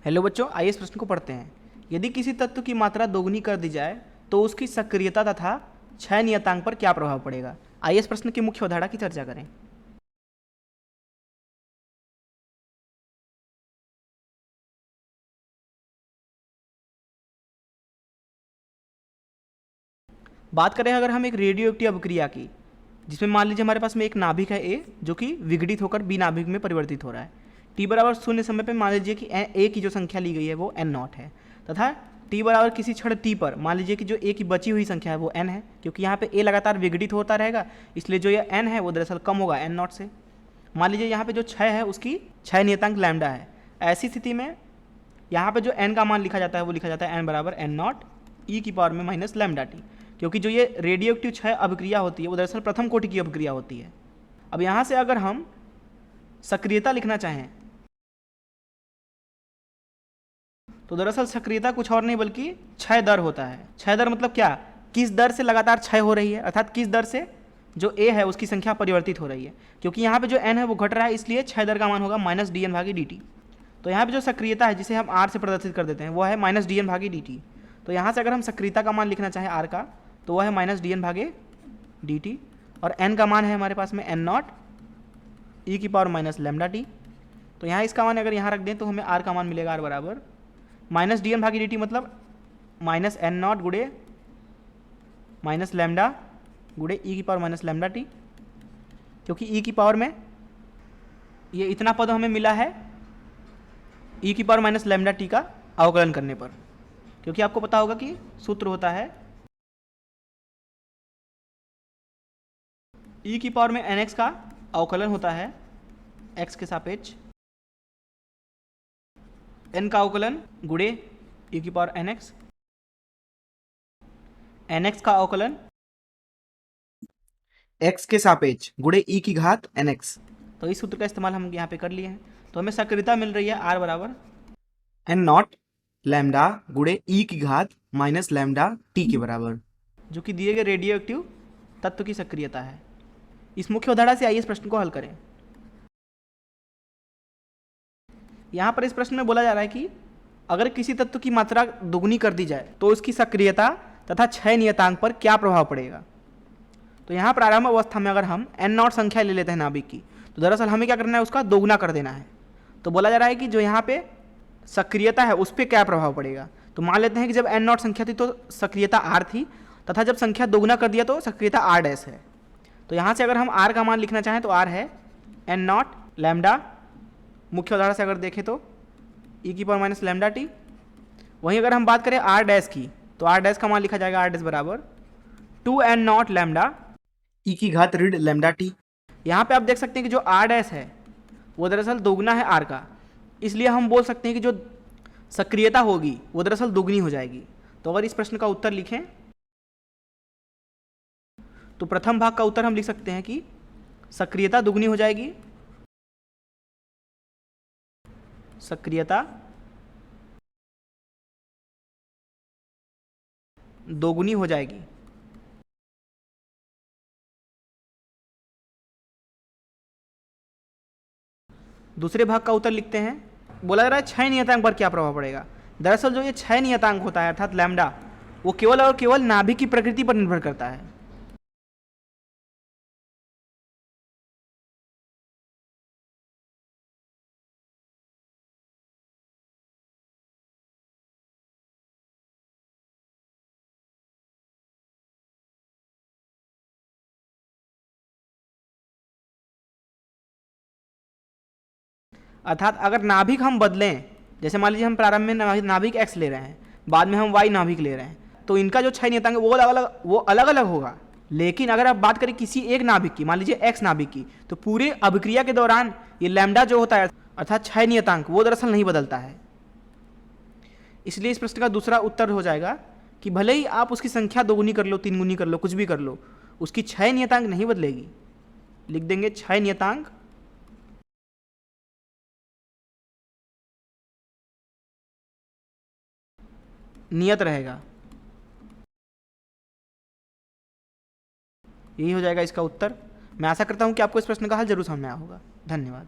Hello बच्चों, आइए इस प्रश्न को पढ़ते हैं। यदि किसी तत्व की मात्रा दोगुनी कर दी जाए तो उसकी सक्रियता तथा क्षय नियतांक पर क्या प्रभाव पड़ेगा। आइए इस प्रश्न की मुख्य अवधारणा की चर्चा करें। बात करें अगर हम एक रेडियो एक्टिव अभिक्रिया की, जिसमें मान लीजिए हमारे पास में एक नाभिक है ए, जो कि विघटित होकर बी नाभिक में परिवर्तित हो रहा है। टी बराबर 0 समय पर मान लीजिए कि ए की जो संख्या ली गई है वो एन नॉट है, तथा टी बराबर किसी क्षण टी पर मान लीजिए कि जो ए की बची हुई संख्या है वो एन है, क्योंकि यहाँ पे ए लगातार विघटित होता रहेगा, इसलिए जो ये एन है वो दरअसल कम होगा एन नॉट से। मान लीजिए यहाँ पे जो क्षय है उसकी क्षय नियतांक लैम्डा है। ऐसी स्थिति में यहाँ पे जो एन का मान लिखा जाता है वो लिखा जाता है एन बराबर एन नॉट ई की पावर में माइनस लैम्डा टी, क्योंकि जो ये रेडियो एक्टिव क्षय अभिक्रिया होती है वो दरअसल प्रथम कोटि की अभिक्रिया होती है। अब यहाँ से अगर हम सक्रियता लिखना चाहें तो दरअसल सक्रियता कुछ और नहीं बल्कि क्षय दर होता है। क्षय दर मतलब क्या, किस दर से लगातार क्षय हो रही है, अर्थात किस दर से जो ए है उसकी संख्या परिवर्तित हो रही है। क्योंकि यहाँ पे जो एन है वो घट रहा है, इसलिए क्षय दर का मान होगा माइनस डी एन भागी डी टी। तो यहाँ पे जो सक्रियता है जिसे हम आर से प्रदर्शित कर देते हैं वो है माइनस डी एन भागी डी टी। तो यहाँ से अगर हम सक्रियता का मान लिखना चाहें आर का तो वह है माइनस डी एन भागे डी टी, और एन का मान है हमारे पास में एन नॉट ई की पावर माइनस लेमडा टी। तो यहाँ इसका मान अगर यहाँ रख दें तो हमें आर का मान मिलेगा आर बराबर माइनस डी एन भागी डी टी, मतलब माइनस एन नॉट गुड़े माइनस लेमडा गुड़े ई की पावर माइनस लेमडा टी, क्योंकि ई की पावर में ये इतना पद हमें मिला है ई की पावर माइनस लेमडा टी का अवकलन करने पर। क्योंकि आपको पता होगा कि सूत्र होता है ई की पावर में एन एक्स का अवकलन होता है एक्स के सापेक्ष एन का अवकलन गुड़े ई की पावर एन एक्स का अवकलन एक्स के सापेक्ष गुड़े ई की घात एन एक्स। तो इस सूत्र का इस्तेमाल हम यहाँ पे कर लिए हैं। तो हमें सक्रियता मिल रही है आर बराबर एन नॉट लैम्डा गुड़े ई की घात माइनस लैम्डा टी के बराबर, जो कि दिए गए रेडियो एक्टिव तत्व की सक्रियता है। इस मुख्य अवधारणा से आइए इस प्रश्न को हल करें। यहाँ पर इस प्रश्न में बोला जा रहा है कि अगर किसी तत्व की मात्रा दोगुनी कर दी जाए तो उसकी सक्रियता तथा क्षय नियतांक पर क्या प्रभाव पड़ेगा। तो यहाँ प्रारंभ अवस्था में अगर हम एन नॉट संख्या ले लेते हैं नाभिक की, तो दरअसल हमें क्या करना है, उसका दोगुना कर देना है। तो बोला जा रहा है कि जो यहाँ पे सक्रियता है उस पर क्या प्रभाव पड़ेगा। तो मान लेते हैं कि जब एन नॉट संख्या थी तो सक्रियता आर थी, तथा जब संख्या दोगुना कर दिया तो सक्रियता आर डैश है। तो यहाँ से अगर हम आर का मान लिखना चाहें तो आर है एन नॉट लैम्डा, मुख्य उदाहरण से अगर देखें तो ई की पावर माइनस लैम्डा टी। वहीं अगर हम बात करें आर डैश की तो आर डैश का मान लिखा जाएगा आर डैश बराबर 2 एन नॉट लैम्डा ई की घात ऋण लैम्डा टी। यहाँ पे आप देख सकते हैं कि जो आर डैश है वो दरअसल दोगुना है आर का, इसलिए हम बोल सकते हैं कि जो सक्रियता होगी वो दरअसल दोगुनी हो जाएगी। तो अगर इस प्रश्न का उत्तर लिखें तो प्रथम भाग का उत्तर हम लिख सकते हैं कि सक्रियता दोगुनी हो जाएगी, सक्रियता दोगुनी हो जाएगी। दूसरे भाग का उत्तर लिखते हैं। बोला जा रहा है क्षय नियतांक पर क्या प्रभाव पड़ेगा। दरअसल जो ये क्षय नियतांक होता है अर्थात लैम्डा, वो केवल और केवल नाभिक की प्रकृति पर निर्भर करता है। अर्थात अगर नाभिक हम बदलें, जैसे मान लीजिए हम प्रारंभ में नाभिक एक्स ले रहे हैं, बाद में हम वाई नाभिक ले रहे हैं, तो इनका जो क्षय नियतांक वो अलग अलग होगा। लेकिन अगर आप बात करें किसी एक नाभिक की, मान लीजिए एक्स नाभिक की, तो पूरे अभिक्रिया के दौरान ये लैम्डा जो होता है अर्थात क्षय नियतांक वो दरअसल नहीं बदलता है। इसलिए इस प्रश्न का दूसरा उत्तर हो जाएगा कि भले ही आप उसकी संख्या दोगुनी कर लो, तीन गुनी कर लो, कुछ भी कर लो, उसकी क्षय नियतांक नहीं बदलेगी। लिख देंगे क्षय नियतांक नियत रहेगा। यही हो जाएगा इसका उत्तर। मैं आशा करता हूं कि आपको इस प्रश्न का हल जरूर समझ में आया होगा। धन्यवाद।